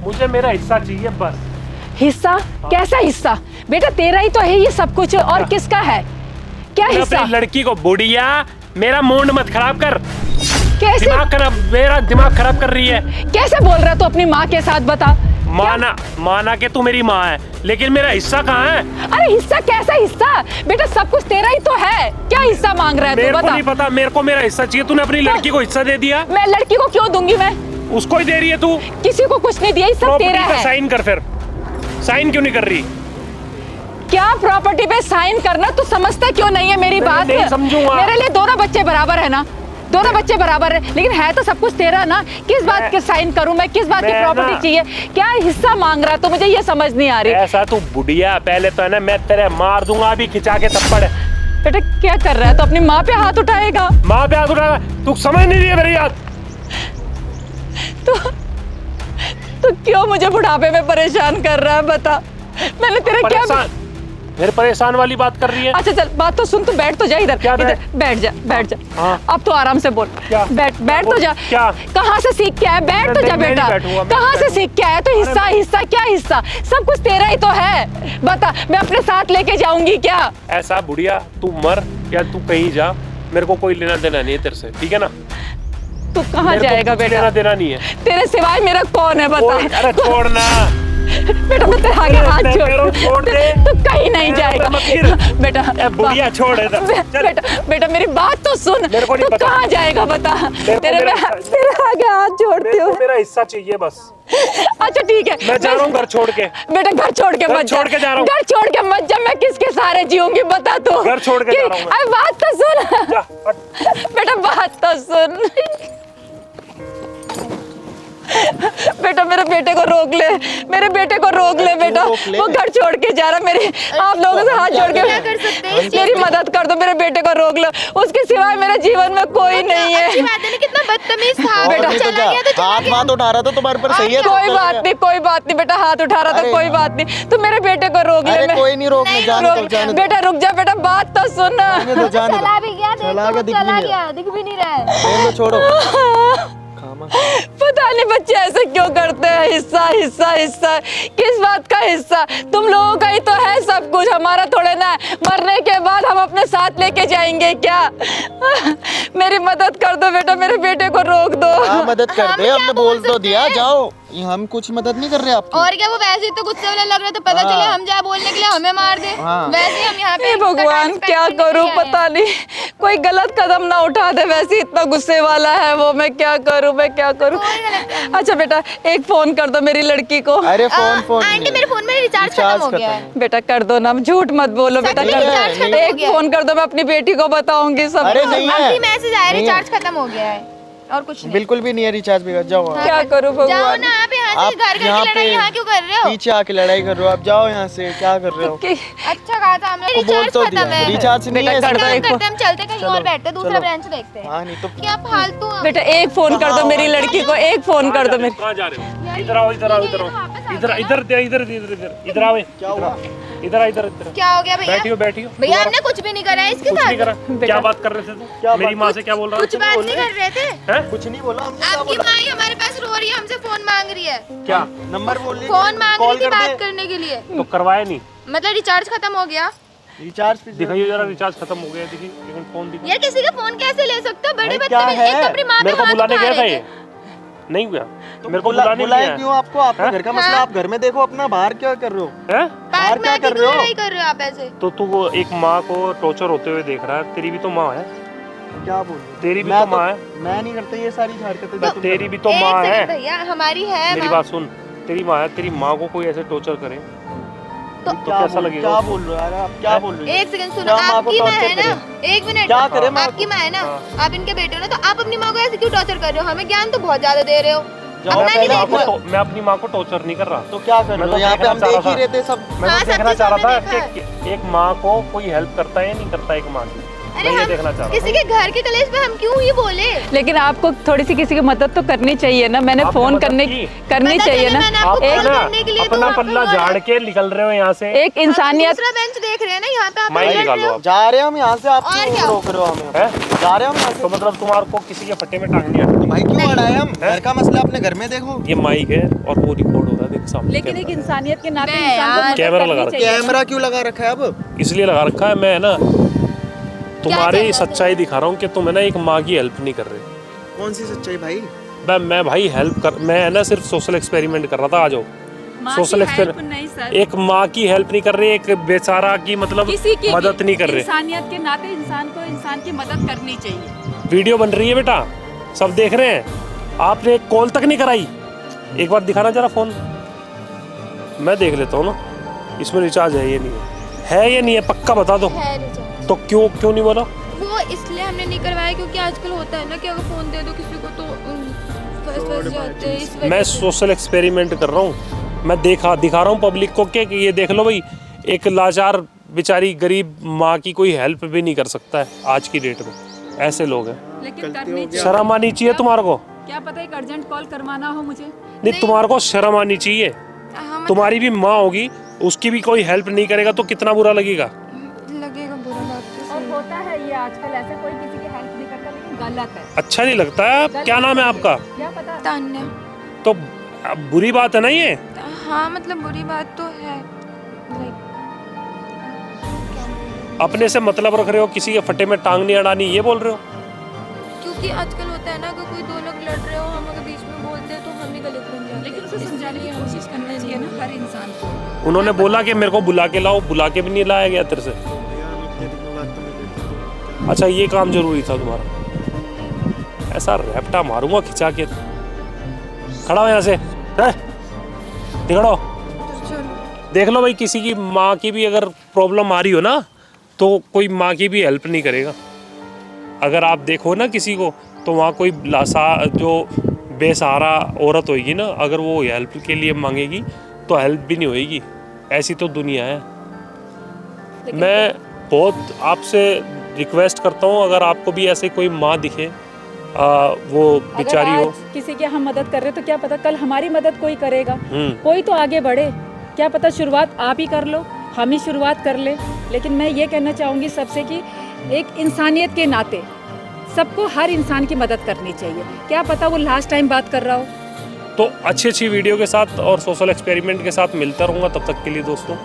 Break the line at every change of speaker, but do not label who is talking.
मुझे मेरा हिस्सा चाहिए बस।
हिस्सा? कैसा हिस्सा? बेटा तेरा ही तो है ये सब कुछ, और किसका है? क्या हिस्सा?
अपनी लड़की को बुढ़िया, मेरा मूड मत खराब कर।
कैसे?
मेरा दिमाग खराब कर रही है।
कैसे बोल रहा है तू अपनी माँ के साथ? बता।
माना कि तू मेरी माँ है, लेकिन मेरा हिस्सा कहाँ है?
अरे हिस्सा? कैसा हिस्सा? बेटा सब कुछ तेरा ही तो है, क्या हिस्सा मांग रहा है तू?
मेरे
बता।
को नहीं पता, मेरे को मेरा हिस्सा चाहिए। तूने अपनी लड़की को हिस्सा दे दिया।
मैं लड़की को क्यों दूंगी? मैं
उसको ही दे रही है तू।
किसी को कुछ नहीं दिया, ये सब तेरा है।
साइन कर फिर। साइन क्यों नहीं कर रही?
क्या प्रॉपर्टी पे साइन करना? तू समझता क्यों नहीं है मेरी बात?
नहीं समझूंगा।
मेरे लिए दोनों बच्चे बराबर है ना, दोनों बच्चे बराबर है, लेकिन है तो सब कुछ तेरा ना। किस बात के साइन करूं मैं? किस बात की प्रॉपर्टी चाहिए? क्या हिस्सा मांग रहा? तो मुझे ये समझ नहीं आ रही।
ऐसा तू बुढ़िया, पहले तो है ना मैं तेरे मार दूंगा अभी खिंचा के थप्पड़।
बेटा क्या कर रहा है? तो अपनी माँ पे हाथ उठाएगा?
माँ पे हाथ उठाएगा? तू समझ नहीं रही है मेरी बात।
तो क्यों मुझे बुढ़ापे में परेशान कर रहा है? बता, मैंने तेरे क्या?
फिर परेशान वाली बात कर रही है।
अच्छा चल बात तो सुन, तू बैठ तो जा इधर। इधर बैठ जा, बैठ जा।
हाँ।
अब तो आराम से बोल। बैठ तो जा।
क्या?
कहाँ से सीख के आया? बैठ तो जा बेटा। कहाँ से सीख के आया? तो हिस्सा क्या हिस्सा? सब कुछ तेरा ही तो है। बता, मैं अपने साथ लेके जाऊंगी क्या?
ऐसा बुढ़िया, तू मर या तू कहीं जा, मेरे को कोई लेना देना नहीं है तेरे से, ठीक है ना?
तू कहाँ जाएगा बेटा?
लेना देना नहीं है।
तेरे सिवाय मेरा कौन है बता?
अरे छोड़ना
बेटा, मैं तेरे आगे हाथ
छोड़ दे।
तू कहीं नहीं जाएगा बेटा।
बुढ़िया छोड़
बेटा मेरी बात तो सुन। तू कहाँ जाएगा बता? तेरे आगे हाथ जोड़ती हूँ।
मेरा हिस्सा चाहिए बस।
अच्छा ठीक है,
मैं जा रहा हूँ घर छोड़ के।
बेटा घर छोड़ के मत जा। घर छोड़ के मत जा। मैं किसके सहारे जीऊंगी बता तू?
घर छोड़ के जा रहा हूँ मैं।
अरे बात तो सुन बेटा, बात तो सुन। बेटा मेरे बेटे को रोक ले, मेरे बेटे को रोक ले बेटा। वो घर छोड़ के जा रहा। मेरी आप लोगों से हाथ जोड़ के मेरी मदद कर दो। मेरे बेटे को रोक लो, उसके सिवाय मेरे जीवन में कोई नहीं है।
कितना बदतमीज था बेटा।
हाथ उठा रहा था तुम्हारे पर, सही है?
कोई बात नहीं बेटा, हाथ उठा रहा था, कोई बात नहीं। तू मेरे बेटे को रोक ले।
कोई नहीं रोकने, जाने
बेटा रुक जा बेटा, बात तो सुन।
चला भी गया, दिख भी नहीं रहा है।
छोड़ो।
पता नहीं बच्चे ऐसे क्यों करते हैं। हिस्सा हिस्सा हिस्सा, किस बात का हिस्सा? तुम लोगों का ही तो है सब कुछ, हमारा थोड़े ना। मरने के बाद हम अपने साथ लेके जाएंगे क्या? मेरी मदद कर दो बेटा, मेरे बेटे को रोक दो।
मदद कर दे, हमने बोल तो दिया जाओ। हम कुछ मदद नहीं कर रहे आपकी।
और क्या, वो वैसे ही तो गुस्से वाले लग रहे थे, पता चले हम जाए बोलने के लिए हमें मार दे। वैसे ही हम यहाँ पे
भगवान क्या करूं, पता नहीं कोई गलत कदम ना उठा दे। वैसे इतना गुस्से वाला है वो, मैं क्या करूं, मैं क्या करूं? अच्छा बेटा एक फोन कर दो मेरी लड़की को।
अरे फोन
आंटी मेरे फोन में रिचार्ज खत्म हो गया है।
बेटा कर दो ना, झूठ मत बोलो बेटा, कर दो। एक फोन कर दो, मैं अपनी बेटी को बताऊंगी सब।
अरे नहीं है,
मैसेज आया रिचार्ज खत्म हो गया है और कुछ नहीं।
बिल्कुल भी नहीं है रिचार्ज भी। जाओ
क्या करूं भगवान?
जाओ ना आप यहाँ से, घर की लड़ाई यहाँ क्यों कर रहे हो?
पीछे आके लड़ाई कर रहे हो आप, जाओ यहाँ से। क्या कर रहे हो?
अच्छा कहा था हमने, रिचार्ज खत्म है।
रिचार्ज नहीं है,
हम चलते कहीं और बैठते, दूसरा ब्रांच देखते हैं।
हाँ नहीं तो
क्या फालतू।
बेटा एक फोन कर दो मेरी लड़की को, एक फोन कर दो मेरी।
कहाँ जा रहे हो? इधर आओ, इधर आओ, इधर आओ, इधर इधर इधर इधर इधर आओ। क्या हुआ? इधर इधर
क्या हो गया भैया?
बैठियो
भैया हमने कुछ भी नहीं करा है इसके साथ।
क्या बात कर रहे थे तुम? मेरी माँ से क्या बोल रहा
कुछ बात नहीं कर रहे थे।
कुछ नहीं बोला।
आपकी माँ ही हमारे पास रो रही है, हमसे फोन मांग रही है।
क्या
नंबर बोल रही?
फोन मांग रही थी बात करने के लिए।
तो करवाया नहीं?
मतलब रिचार्ज खत्म हो गया।
रिचार्ज
दिखाइए जरा, रिचार्ज खत्म हो गया। देखिए लेकिन फोन दिखा।
यार किसी का फोन कैसे ले सकते हो? बड़ी
क्या
बदतमीज।
है?
एक तो अपनी माँ पे
मेरे को
हाथ
बुलाने
उठा
गया था
रहे
ये?
थे।
नहीं हुआ
तो
मेरे को बुलाने
बुलाए क्यों आपको? आपका घर का मसला, आप घर में देखो अपना। बाहर क्या कर रहे हो?
बाहर क्या कर रहे हो? नहीं कर रहे हो आप ऐसे।
तो तू वो एक माँ को टॉर्चर होते हुए देख रहा है। तेरी भी तो माँ है।
क्या बोल रहे हो?
तेरी भी तो माँ है।
मैं नहीं करता ये सारी हरकतें।
तेरी भी तो माँ है
भैया, हमारी है।
मेरी बात सुन, तेरी माँ है। तेरी माँ को कोई ऐसे टॉर्चर करे तो कैसा लगेगा?
क्या बोल रहे हो यार आप? क्या बोल रहे हो?
एक सेकंड सुनो, आपकी माँ है ना, एक मिनट।
क्या करे?
आपकी माँ है ना, आप इनके बेटे हो ना, तो आप अपनी माँ को ऐसे क्यों टॉर्चर कर रहे हो? हमें ज्ञान तो बहुत ज्यादा दे रहे हो। मैं
अपनी माँ को टॉर्चर नहीं कर रहा।
तो क्या कर रहे हो? यहाँ पे हम देख ही रहे थे सब।
मैं तो देखना चाह रहा था कि एक माँ को कोई हेल्प करता है या नहीं करता एक माँ की।
अरे
मैं ये
हम
देखना चाह रहा
किसी के घर के कलेश में हम क्यों ही बोले?
लेकिन आपको थोड़ी सी किसी की मदद तो करनी चाहिए ना। मैंने
आपने
फोन
मदद
करनी
की?
करनी
मदद
चाहिए
करने
ना।
मैंने आपको
आप
कॉल
ना
करने के लिए तो
अपना
वहाँ पे
पल्ला
हुआ है।
झाड़ के निकल रहे हो यहाँ से।
एक इंसानियत।
दूसरा बेंच देख रहे हैं ना, यहाँ पे आप
माइक
बैठ
निकालो
रहे हो।
आप।
जा रहे हैं हम यहाँ से, आप
और
क्यों
क्या?
रोक रहे हो हमें?
हैं?
जा रहे हैं हम यहाँ
तो
से।
मतलब तुम्हारे को किसी के फट्टे में टांग दिया?
तो भाई क्यों अड़ाए हम? घर का मसला अपने घर में देखो।
ये माइक है और वो रिकॉर्ड हो रहा है, देख सामने
लेकिन एक
कैमरा।
इंसानियत के नाते
बे
इंसान को
यार।
मदद
कैमरा
करनी
लगा रखा है।
चाहिए।
कैमरा क्यों लगा रखा है अब?
इसलिए लगा रखा है, मैं ना तुम्हारी
चल रहा है?
सच्चाई दिखा रहा हूँ कि तुम है ना एक माँ की हेल्प नहीं कर रहे।
कौन सी सच्चाई भाई?
मैं भाई हेल्प कर, मैं है ना सिर्फ सोशल एक्सपेरिमेंट कर रहा था। आ जाओ
माँ
सोशल
की
एक्सपेरिमेंट।
हेल्प नहीं सर,
एक माँ की हेल्प नहीं कर रहे, एक बेचारा की मतलब
किसी की
मदद नहीं कर रहे।
इंसानियत के नाते इंसान को इंसान की मदद करनी चाहिए।
वीडियो बन रही है बेटा, सब देख रहे हैं। आपने एक कॉल तक नहीं कराई। एक बार दिखाना जरा फोन, मैं देख लेता हूँ ना। इसमें रिचार्ज है ये नहीं है ये नहीं है, पक्का बता दो।
है रिचार्ज।
तो क्यों नहीं बोला?
वो इसलिए हमने नहीं करवाया क्योंकि आजकल होता है ना कि अगर फोन दे दो किसी को तो फंस जाते हैं, इस वजह
मैं
से।
सोशल एक्सपेरिमेंट कर रहा हूँ। मैं दिखा रहा हूँ पब्लिक को कि ये देख लो भाई, एक लाचार बेचारी गरीब माँ की कोई हेल्प भी नहीं कर सकता है आज की डेट में। ऐसे लोग हैं।
लेकिन करनी चाहिए।
शर्म आनी चाहिए तुम्हारे को।
क्या पता एक अर्जेंट कॉल करवाना हो मुझे।
नहीं, तुम्हारे को शर्म आनी चाहिए।
हम
तुम्हारी भी माँ होगी, उसकी भी कोई हेल्प नहीं करेगा तो कितना बुरा लगेगा।
लगेगा बुरा, बात तो
और
सही।
होता है ये आजकल ऐसे, कोई किसी की हेल्प नहीं करता, लेकिन गलत है।
अच्छा नहीं लगता है। क्या नाम है आपका?
क्या पता।
तान्या।
तो अब बुरी बात है ना ये।
हाँ मतलब बुरी बात तो है, लाइक
अपने से मतलब रख रहे हो, किसी के फटे में टांग नहीं अड़ानी, ये बोल रहे हो?
क्योंकि आजकल होता है ना अगर कोई दो लोग लड़ रहे हो, हम अगर बीच में बोलते हैं तो हम ही गलत बन जाते हैं।
लेकिन उसे समझाने की कोशिश करनी चाहिए ना हर इंसान को।
उन्होंने बोला कि मेरे को बुला के लाओ, बुला के भी नहीं लाया गया तेरे से। अच्छा ये काम जरूरी था तुम्हारा। ऐसा रैप्टा मारूंगा खिंचा के। खड़ा हो यहाँ से, दिखड़ो। देख लो भाई, किसी की माँ की भी अगर प्रॉब्लम आ रही हो ना, तो कोई माँ की भी हेल्प नहीं करेगा। अगर आप देखो ना किसी को, तो वहाँ कोई जो बेसहारा औरत होगी ना, अगर वो हेल्प के लिए मांगेगी तो हेल्प भी नहीं होगी। ऐसी तो दुनिया है। मैं बहुत आपसे रिक्वेस्ट करता हूँ, अगर आपको भी ऐसे कोई माँ दिखे, वो बेचारी
अगर
हो।
आज किसी की हम मदद कर रहे हैं तो क्या पता कल हमारी मदद कोई करेगा।
हम्म।
कोई तो आगे बढ़े, क्या पता शुरुआत आप ही कर लो, हम ही शुरुआत कर ले। लेकिन मैं ये कहना चाहूँगी सबसे कि एक इंसानियत के नाते सबको हर इंसान की मदद करनी चाहिए। क्या पता वो लास्ट टाइम बात कर रहा हो।
तो अच्छी वीडियो के साथ और सोशल एक्सपेरिमेंट के साथ मिलता रहूँगा। तब तक के लिए दोस्तों